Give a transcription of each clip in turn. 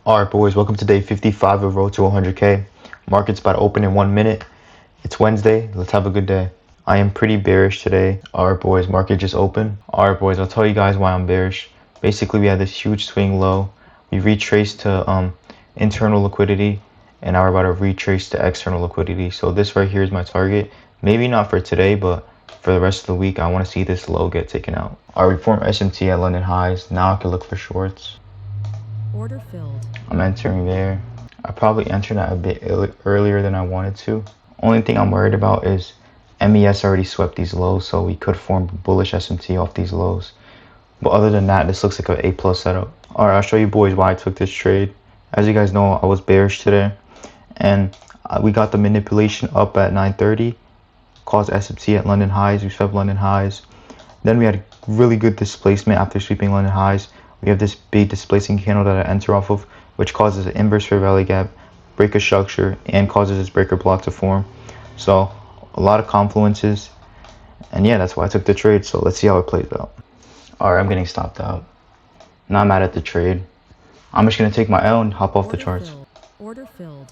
Alright boys, welcome to day 55 of Road to 100k. Market's about to open in 1 minute. It's Wednesday, let's have a good day. I am pretty bearish today. Alright boys, market just opened. Alright boys, I'll tell you guys why I'm bearish. Basically we had this huge swing low. We retraced to internal liquidity, and now we're about to retrace to external liquidity. So this right here is my target. Maybe not for today, but for the rest of the week I want to see this low get taken out. Alright, we formed SMT at London highs. Now I can look for shorts. Order filled. I'm entering there. I probably entered that a bit earlier than I wanted to. Only thing I'm worried about is MES already swept these lows, so we could form bullish SMT off these lows. But other than that, this looks like an A+ setup. Alright, I'll show you boys why I took this trade. As you guys know, I was bearish today, and we got the manipulation up at 9:30, caused SMT at London highs. We swept London highs. Then we had really good displacement after sweeping London highs. We have this big displacing candle that I enter off of, which causes an inverse fair value gap, breaker structure, and causes this breaker block to form. So a lot of confluences, and yeah, that's why I took the trade. So let's see how it plays out. Alright, I'm getting stopped out. Not mad at the trade. I'm just gonna take my L and hop off the charts. Order filled.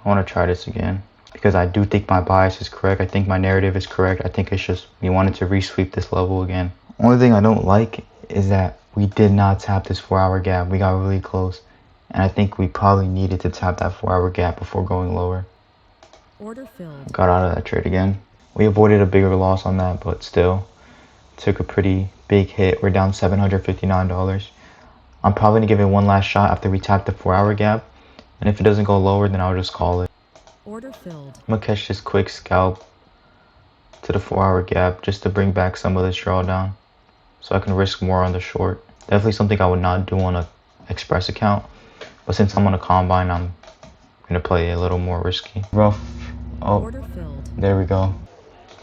I want to try this again because I do think my bias is correct. I think my narrative is correct. I think it's just we wanted to resweep this level again. Only thing I don't like is that we did not tap this 4-hour gap. We got really close, and I think we probably needed to tap that 4-hour gap before going lower. Order filled. Got out of that trade again. We avoided a bigger loss on that, but still took a pretty big hit. We're down $759. I'm probably gonna give it one last shot after we tap the 4-hour gap, and if it doesn't go lower, then I'll just call it. Order filled. I'm gonna catch this quick scalp to the 4-hour gap just to bring back some of this drawdown, so I can risk more on the short. Definitely something I would not do on a express account, but since I'm on a combine, I'm gonna play a little more risky. Rough. Oh, Order filled. there we go.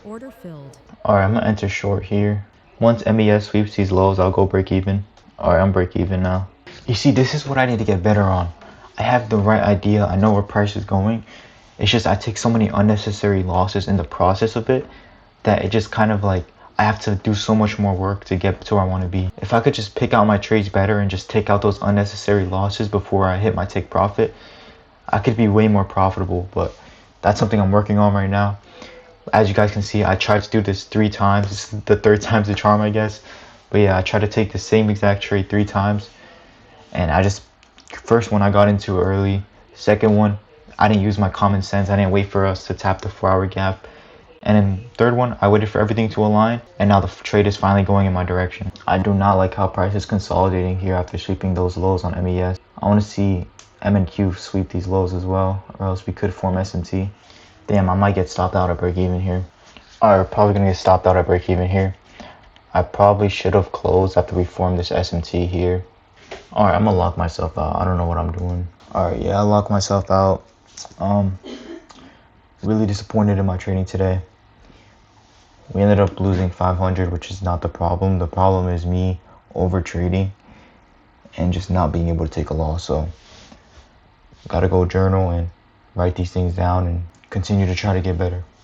Order filled. Alright, I'm gonna enter short here. Once MES sweeps these lows, I'll go break even. Alright, I'm break even now. You see, this is what I need to get better on. I have the right idea. I know where price is going. It's just I take so many unnecessary losses in the process of it that it just kind of like I have to do so much more work to get to where I want to be. If I could just pick out my trades better and just take out those unnecessary losses before I hit my take profit, I could be way more profitable. But that's something I'm working on right now. As you guys can see, I tried to do this 3 times. This is the 3rd time's the charm, I guess. But yeah, I tried to take the same exact trade 3 times, and first one I got into early. Second one, I didn't use my common sense. I didn't wait for us to tap the 4-hour gap. And then third one, I waited for everything to align, and now the trade is finally going in my direction. I do not like how price is consolidating here after sweeping those lows on MES. I want to see M and Q sweep these lows as well, or else we could form SMT. Damn, I might get stopped out at break even here. Alright, probably gonna get stopped out at break even here. I probably should have closed after we formed this SMT here. Alright, I'm gonna lock myself out. I don't know what I'm doing. Alright, yeah, I locked myself out. Really disappointed in my trading today. We ended up losing 500, which is not the problem. The problem is me overtrading and just not being able to take a loss. So gotta go journal and write these things down and continue to try to get better.